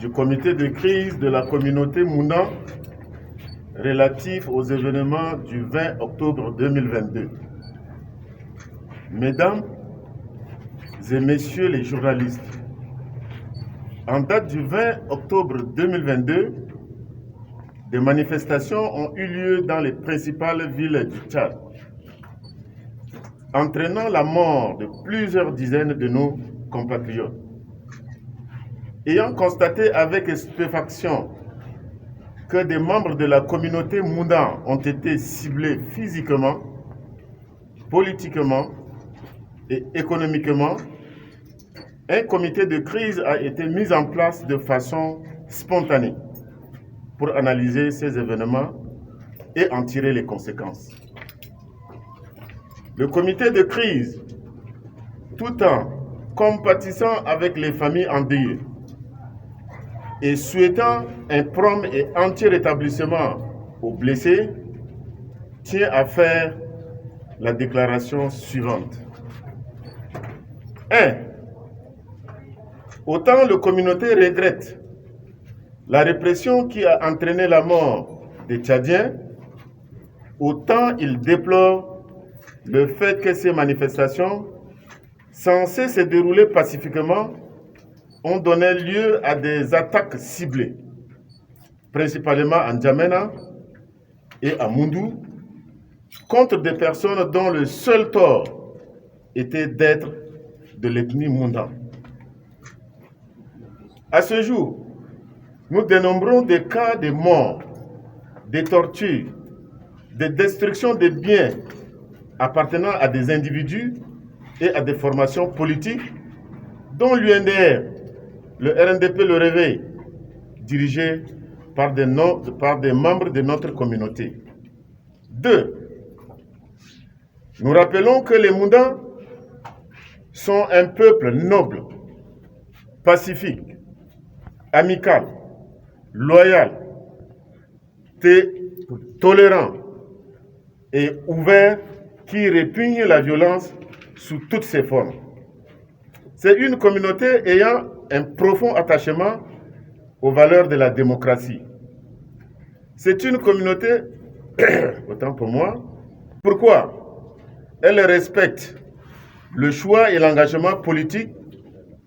du comité de crise de la communauté Mounda relatif aux événements du 20 octobre 2022. Mesdames et messieurs les journalistes, en date du 20 octobre 2022, des manifestations ont eu lieu dans les principales villes du Tchad, entraînant la mort de plusieurs dizaines de nos compatriotes. Ayant constaté avec stupéfaction que des membres de la communauté Mounda ont été ciblés physiquement, politiquement et économiquement, un comité de crise a été mis en place de façon spontanée pour analyser ces événements et en tirer les conséquences. Le comité de crise, tout en compatissant avec les familles endeuillées et souhaitant un prompt et entier rétablissement aux blessés, tient à faire la déclaration suivante. 1. Autant la communauté regrette la répression qui a entraîné la mort des Tchadiens, autant il déplore le fait que ces manifestations, censées se dérouler pacifiquement, ont donné lieu à des attaques ciblées, principalement en N'Djamena et à Moundou, contre des personnes dont le seul tort était d'être de l'ethnie Mounda. À ce jour, nous dénombrons des cas de morts, des tortures, des destructions de biens appartenant à des individus et à des formations politiques, dont l'UNDR, le RNDP Le Réveil, dirigé par des membres de notre communauté. 2. Nous rappelons que les Moundans sont un peuple noble, pacifique, amical, loyal, tolérant et ouvert qui répugne la violence sous toutes ses formes. C'est une communauté ayant un profond attachement aux valeurs de la démocratie. C'est une communauté, autant pour moi, pourquoi elle respecte le choix et l'engagement politique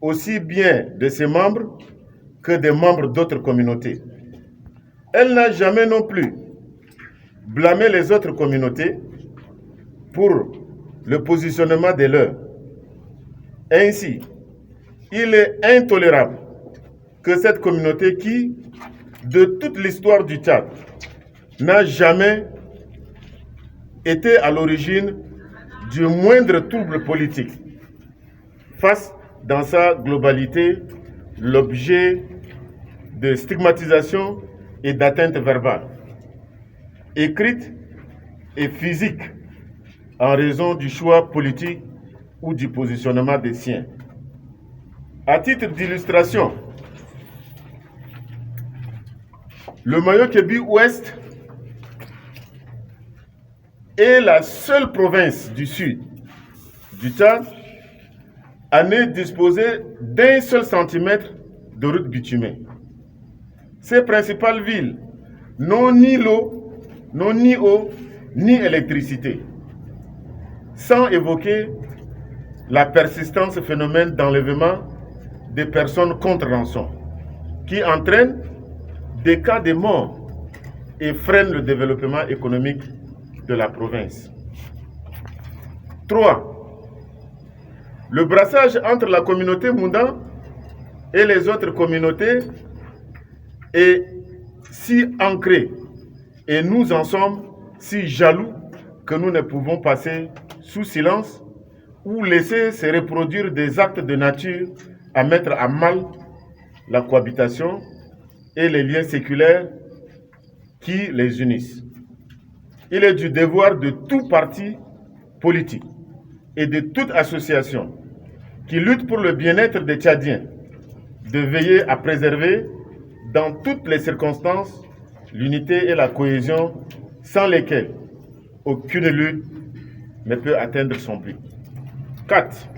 aussi bien de ses membres que des membres d'autres communautés. Elle n'a jamais non plus blâmé les autres communautés pour le positionnement des leurs. Ainsi, il est intolérable que cette communauté qui, de toute l'histoire du Tchad, n'a jamais été à l'origine du moindre trouble politique, fasse dans sa globalité l'objet de stigmatisation et d'atteinte verbale, écrite et physique, en raison du choix politique ou du positionnement des siens. À titre d'illustration, le Mayo-Kébi Ouest est la seule province du sud du Tchad à ne disposer d'un seul centimètre de route bitumée. Ses principales villes n'ont ni l'eau, n'ont ni eau, ni électricité, sans évoquer la persistance phénomène d'enlèvement des personnes contre rançon, qui entraîne des cas de mort et freine le développement économique de la province. 3. Le brassage entre la communauté Mounda et les autres communautés est si ancré et nous en sommes si jaloux que nous ne pouvons passer sous silence ou laisser se reproduire des actes de nature à mettre à mal la cohabitation et les liens séculaires qui les unissent. Il est du devoir de tout parti politique et de toute association qui lutte pour le bien-être des Tchadiens de veiller à préserver dans toutes les circonstances l'unité et la cohésion sans lesquelles aucune lutte ne peut atteindre son but. 4.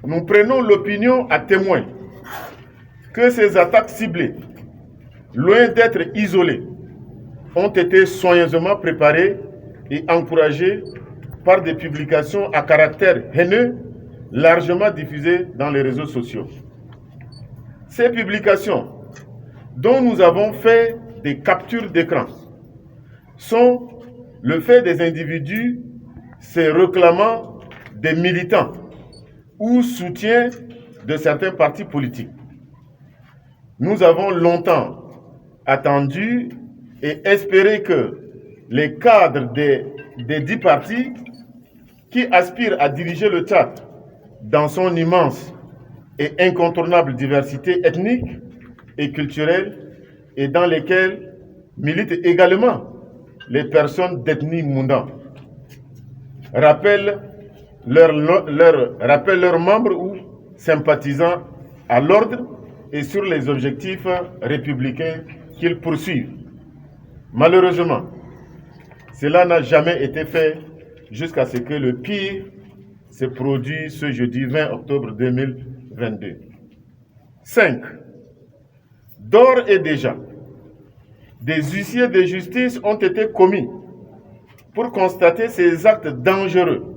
Nous prenons l'opinion à témoin que ces attaques ciblées, loin d'être isolées, ont été soigneusement préparées et encouragées par des publications à caractère haineux largement diffusées dans les réseaux sociaux. Ces publications, dont nous avons fait des captures d'écran, sont le fait des individus se réclamant des militants ou soutiens de certains partis politiques. Nous avons longtemps attendu et espéré que les cadres des 10 partis qui aspirent à diriger le Tchad dans son immense et incontournable diversité ethnique et culturelle et dans lesquels militent également les personnes d'ethnie Mounda, rappellent leurs membres ou sympathisants à l'ordre et sur les objectifs républicains qu'ils poursuivent. Malheureusement, cela n'a jamais été fait jusqu'à ce que le pire se produise ce jeudi 20 octobre 2022. 5. D'ores et déjà, des huissiers de justice ont été commis pour constater ces actes dangereux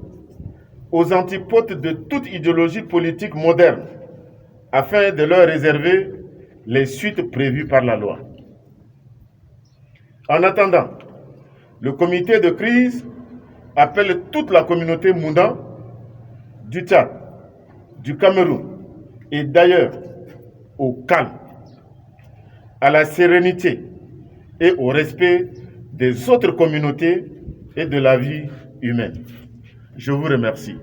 aux antipodes de toute idéologie politique moderne, afin de leur réserver les suites prévues par la loi. En attendant, le comité de crise appelle toute la communauté Mounda du Tchad, du Cameroun et d'ailleurs au calme, à la sérénité et au respect des autres communautés et de la vie humaine. Je vous remercie.